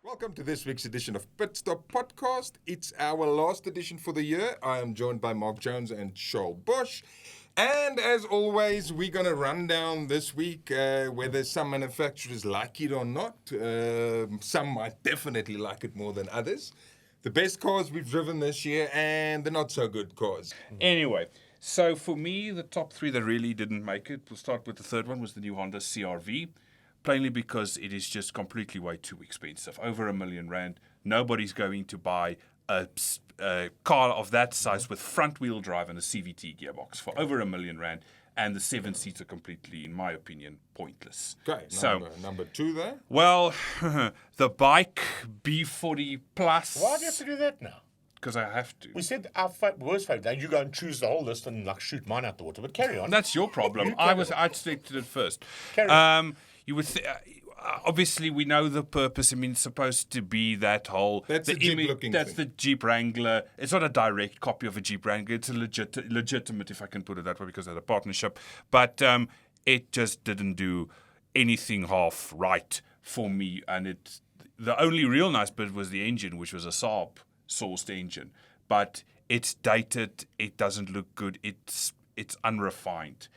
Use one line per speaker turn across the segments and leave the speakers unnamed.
Welcome to this week's edition of Pitstop Podcast. It's our last edition for the year. I am joined by Mark Jones and Charles Bosch. And as always, we're going to run down this week whether some manufacturers like it or not. Some might definitely like it more than others. The best cars we've driven this year and the not so good cars.
Anyway, so for me, the top three that really didn't make it, we'll start with the third one, was the new Honda CR-V. Plainly because it is just completely way too expensive. Over R1 million. Nobody's going to buy a car of that size with front-wheel drive and a CVT gearbox for over R1 million. And the 7 seats are completely, in my opinion, pointless.
Okay, number two there?
Well, the BAIC B40 Plus.
Why do you have to do that now?
Because I have to.
We said our worst favourite. Then you go and choose the whole list and shoot mine out the water. But carry on.
That's your problem. I selected it first.
Carry on.
You would obviously we know the purpose. I mean, it's supposed to be that whole.
That's the Jeep-looking
That's
thing.
the Jeep Wrangler. It's not a direct copy of a Jeep Wrangler. It's a legitimate, if I can put it that way, because it's a partnership. But it just didn't do anything half right for me. And the only real nice bit was the engine, which was a Saab-sourced engine. But it's dated. It doesn't look good. It's unrefined.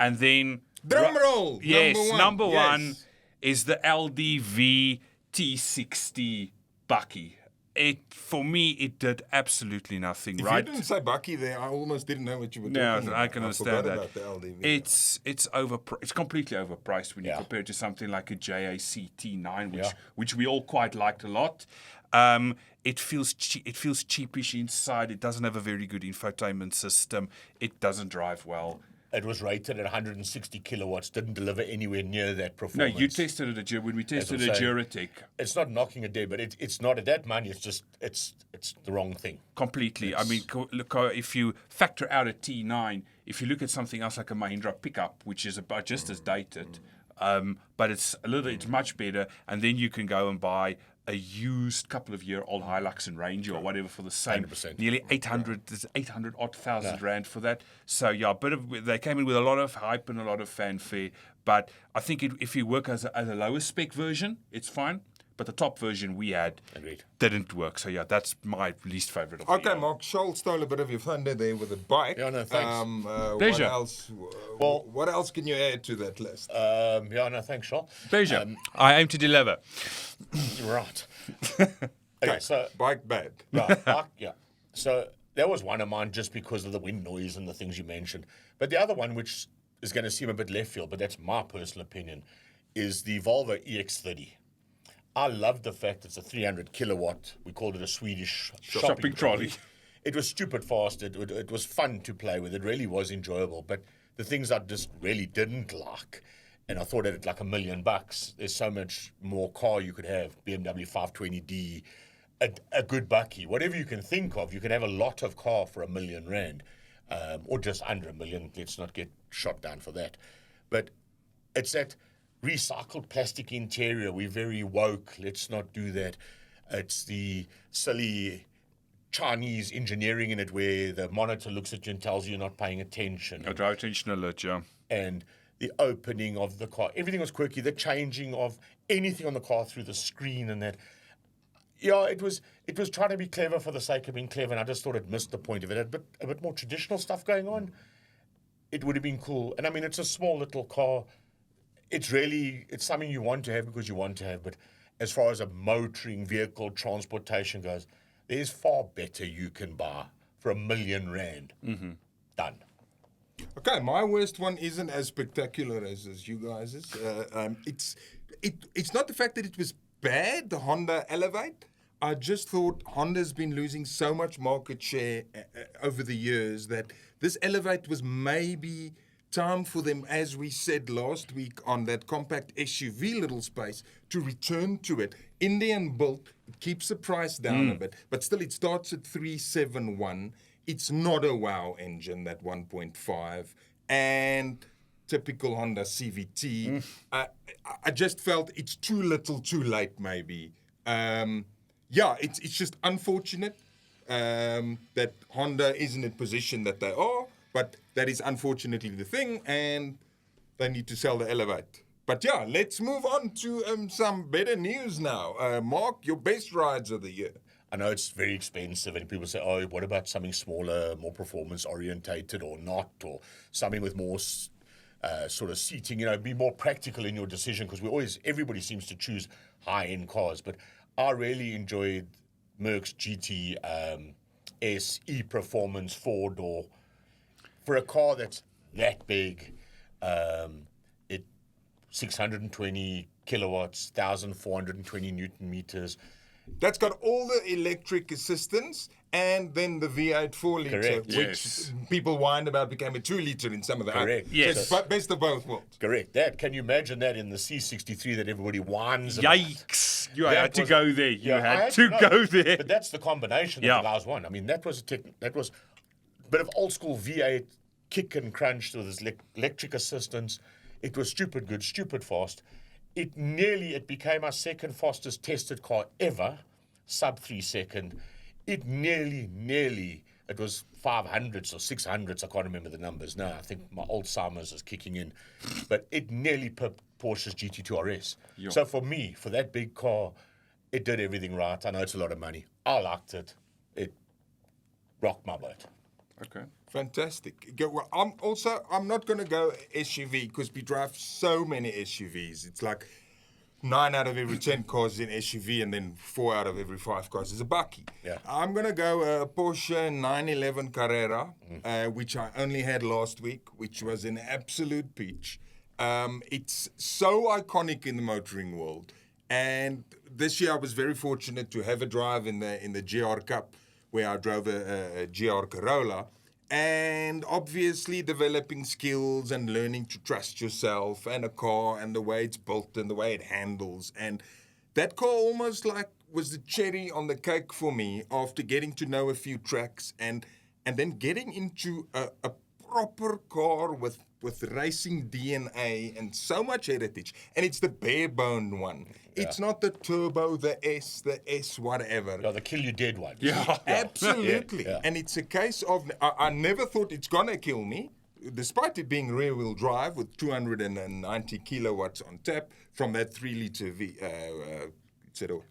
And then.
Drum roll!
Yes, number
Yes.
one is the LDV T60 Bucky. For me, it did absolutely nothing
If
right.
you didn't say Bucky there, I almost didn't know what you were
No,
talking about.
I can understand
forgot
that.
about the LDV.
It's completely overpriced when you
Yeah.
compare it to something like a JAC T9,
Yeah.
which we all quite liked a lot. It feels cheapish inside. It doesn't have a very good infotainment system. It doesn't drive well.
It was rated at 160 kilowatts. Didn't deliver anywhere near that
No,
performance.
you tested it when we tested
That's
a
what I'm
Duratec.
It's not knocking it dead, but it's not at that money. It's just it's the wrong thing.
Completely. I mean, look, if you factor out a T9, if you look at something else like a Mahindra pickup, which is about just as dated, but it's much better, and then you can go and buy a used couple of year old Hilux and Ranger or whatever for the same
100%.
nearly 800 odd thousand rand for that. So yeah, they came in with a lot of hype and a lot of fanfare. But I think if you work as a lower spec version, it's fine. But the top version we had
Agreed.
didn't work. So yeah, that's my least favorite.
Okay, Mark, Charles stole a bit of your thunder there with a bike.
Yeah, no, thanks.
Pleasure.
What else?
Well-
what else can you add to that list?
Thanks, Charles.
Pleasure. I aim to deliver.
You're right. Okay, so
Bike bad.
right, yeah. So that was one of mine just because of the wind noise and the things you mentioned. But the other one, which is going to seem a bit left field, but that's my personal opinion, is the Volvo EX30. I love the fact it's a 300 kilowatt. We called it a Swedish
Shopping trolley.
It was stupid fast. It was fun to play with. It really was enjoyable. But the things I just really didn't like, and I thought it like $1 million. There's so much more car you could have. BMW 520D, a good Bucky, whatever you can think of. You can have a lot of car for R1 million, or just under $1 million. Let's not get shot down for that. But it's that recycled plastic interior. We're very woke. Let's not do that. It's the silly Chinese engineering in it where the monitor looks at you and tells you you're not paying attention.
A drive attention alert, yeah.
And the opening of the car. Everything was quirky. The changing of anything on the car through the screen and that. Yeah, it was trying to be clever for the sake of being clever, and I just thought it missed the point of it. A bit more traditional stuff going on. It would have been cool. And I mean, it's a small little car. It's something you want to have because you want to have. But as far as a motoring vehicle transportation goes, there's far better you can buy for R1 million. Mm-hmm. Done.
Okay, my worst one isn't as spectacular as you guys's. It's not the fact that it was bad, the Honda Elevate. I just thought Honda's been losing so much market share over the years that this Elevate was maybe time for them, as we said last week on that compact SUV little space, to return to it. Indian built, it keeps the price down a bit, but still it starts at 371. It's not a wow engine, that 1.5. And typical Honda CVT. I just felt it's too little, too late, maybe. It's just unfortunate that Honda is in a position that they are, but that is unfortunately the thing, and they need to sell the Elevate. But yeah, let's move on to some better news now. Mark, your best rides of the year.
I know it's very expensive, and people say, "Oh, what about something smaller, more performance orientated, or not, or something with more sort of seating? Be more practical in your decision." Because everybody seems to choose high-end cars, but I really enjoyed Merck's GT SE Performance 4-door for a car that's that big. It 620 kilowatts, 1,420 Newton meters.
That's got all the electric assistance and then the V8 4-litre,
Correct.
which
Yes.
people whined about became a 2-litre in some of the
Correct.
others.
Yes.
So it's best of both worlds.
Correct. Can you imagine that in the C63 that everybody whines about?
Yikes! You
That
had to
was-
go there. You had to
know.
go there.
But that's the combination that
Yeah.
allows one. I mean, that was a bit of old school V8 kick and crunch with this electric assistance. It was stupid good, stupid fast. It became our second fastest tested car ever, sub 3 second. It it was 500s or 600s. I can't remember the numbers now. I think my Alzheimer's is kicking in. But it nearly pipped Porsche's GT2 RS.
Yeah.
So for me, for that big car, it did everything right. I know it's a lot of money. I liked it. It rocked my boat.
Okay.
Fantastic. Well, I'm not going to go SUV because we drive so many SUVs. It's like 9 out of every 10 cars is an SUV, and then 4 out of every 5 cars is a bakkie.
Yeah.
I'm going to go Porsche 911 Carrera, which I only had last week, which was an absolute peach. It's so iconic in the motoring world. And this year I was very fortunate to have a drive in the GR Cup, where I drove a GR Corolla. And obviously developing skills and learning to trust yourself and a car and the way it's built and the way it handles. And that car almost like was the cherry on the cake for me after getting to know a few tracks and then getting into a proper car with racing DNA and so much heritage. And it's the bare-boned one.
Yeah.
It's not the turbo, the S whatever.
Yeah, the kill you dead one.
Yeah.
Absolutely.
Yeah.
And it's a case of, I never thought it's going to kill me, despite it being rear-wheel drive with 290 kilowatts on tap from that 3-litre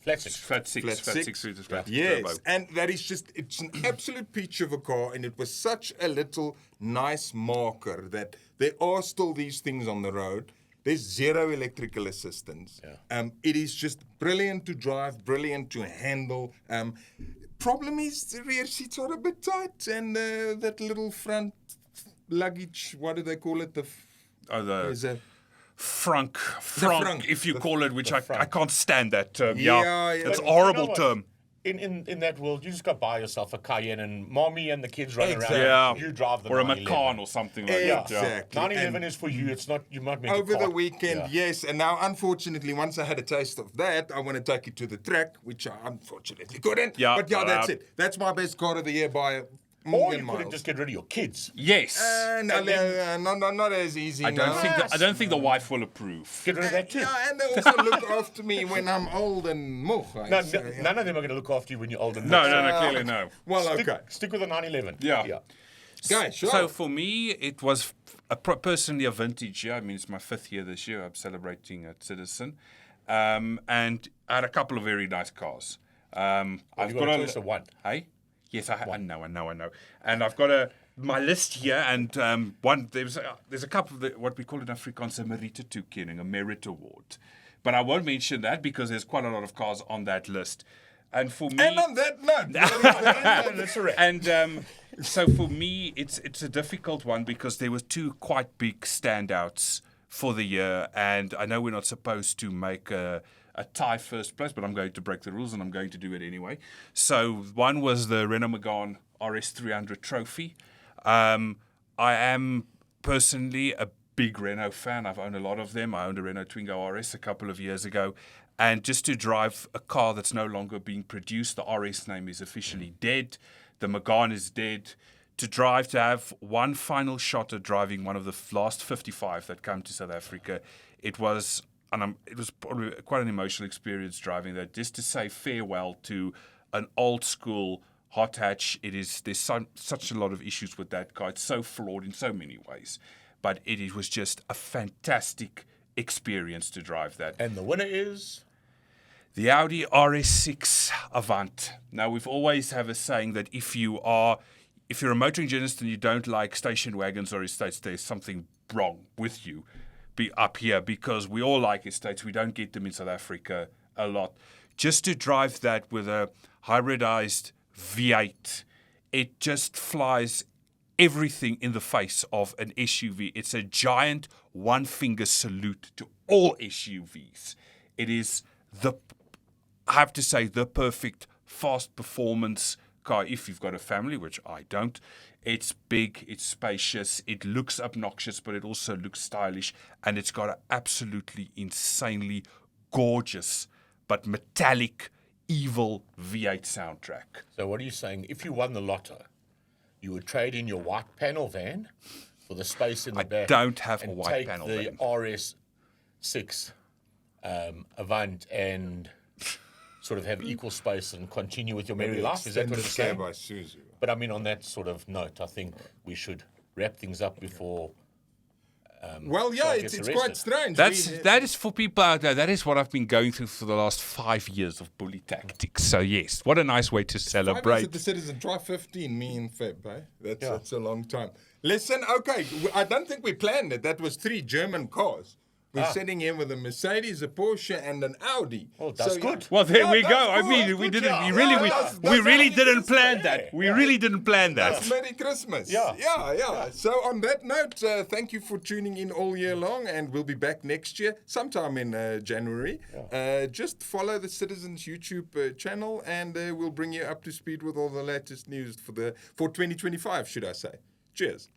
Flat six.
Flat six liters flat
Yes,
turbo.
and that is it's an absolute peach of a car, and it was such a little nice marker that there are still these things on the road. There's zero electrical assistance.
Yeah.
It is just brilliant to drive, brilliant to handle. Problem is the rear seats are a bit tight, and that little front luggage, what do they call it? Is a
Frunk,
frunk.
if you call it, which I
frunk.
can't stand that term.
Yeah,
It's a
But
horrible
you know what?
term.
In that world, you just go buy yourself a Cayenne, and mommy and the kids run
Exactly.
around.
Yeah.
You drive the
Or a
911.
Macan or something like that. Yeah.
Exactly.
911
And
is for you. It's not. You might make
over
a
the
cart.
weekend,
Yeah.
yes. And now, unfortunately, once I had a taste of that, I want to take it to the track, which I unfortunately couldn't.
Yeah,
But yeah,
well,
that's it. That's my best car of the year by a
Or
million
you
miles.
could just get rid of your kids.
Yes.
No, not as easy.
I don't
no.
think the wife will approve.
Get rid of that too.
Yeah, and they also look after me when I'm old and moch.
No, none of them are going to look after you when you're old and
No, clearly no.
Well, okay.
Stick with the 911.
Yeah.
Guys, sure.
So for me, it was personally a vintage year. I mean, it's my 5th year this year. I'm celebrating at Citizen. And I had a couple of very nice cars. I've
you got a choice of one.
Hey? Yes, I know. And I've got my list here, and there's a couple of what we call in Afrikaans a merit-toekenning, a merit award. But I won't mention that because there's quite a lot of cars on that list. And for me,
and on that note,
That's all right.
and so for me, it's a difficult one because there were 2 quite big standouts for the year, and I know we're not supposed to make a tie first place, but I'm going to break the rules and I'm going to do it anyway. So one was the Renault Megane RS300 Trophy. I am personally a big Renault fan. I've owned a lot of them. I owned a Renault Twingo RS a couple of years ago. And just to drive a car that's no longer being produced, the RS name is officially dead. The Megane is dead. To have one final shot at driving one of the last 55 that come to South Africa, it was probably quite an emotional experience driving that. Just to say farewell to an old school hot hatch. There's such a lot of issues with that car. It's so flawed in so many ways, but it was just a fantastic experience to drive that.
And the winner is?
The Audi RS6 Avant. Now, we've always have a saying that if you're a motoring journalist and you don't like station wagons or estates, there's something wrong with you up here, because we all like estates. We don't get them in South Africa a lot. Just to drive that with a hybridized V8, it just flies everything in the face of an SUV. It's a giant one-finger salute to all SUVs. It is I have to say, the perfect fast performance car if you've got a family, which I don't. It's big, it's spacious, it looks obnoxious, but it also looks stylish, and it's got an absolutely insanely gorgeous but metallic, evil V8 soundtrack.
So what are you saying? If you won the lotto, you would trade in your white panel van for the space in the back?
I don't have a
and
white
take
panel
the
van.
RS6 Avant and sort of have equal space and continue with your merry life? Is that what you're saying?
By Suzu.
But I mean, on that sort of note, I think we should wrap things up before.
Well, yeah,
Charles
it's
gets
quite
arrested.
strange.
That is for people out there. That is what I've been going through for the last 5 years of bully tactics. So yes, what a nice way to
5 years
celebrate.
at the Citizen, try 15, me in Feb, eh? That's a long time. Listen, okay, I don't think we planned it. That was 3 German cars. We're sitting here with a Mercedes, a Porsche, and an Audi.
Oh, that's good.
Well, there
Yeah,
we
that's
go. I
good,
mean,
that's
we
good,
didn't.
yeah.
We really,
Yeah,
we
that's
really
how
didn't
it is,
plan
yeah.
that. We really didn't plan that.
That's Merry Christmas.
Yeah.
Yeah. So on that note, thank you for tuning in all year long, and we'll be back next year, sometime in January. Just follow the Citizens YouTube channel, and we'll bring you up to speed with all the latest news for 2025, should I say. Cheers.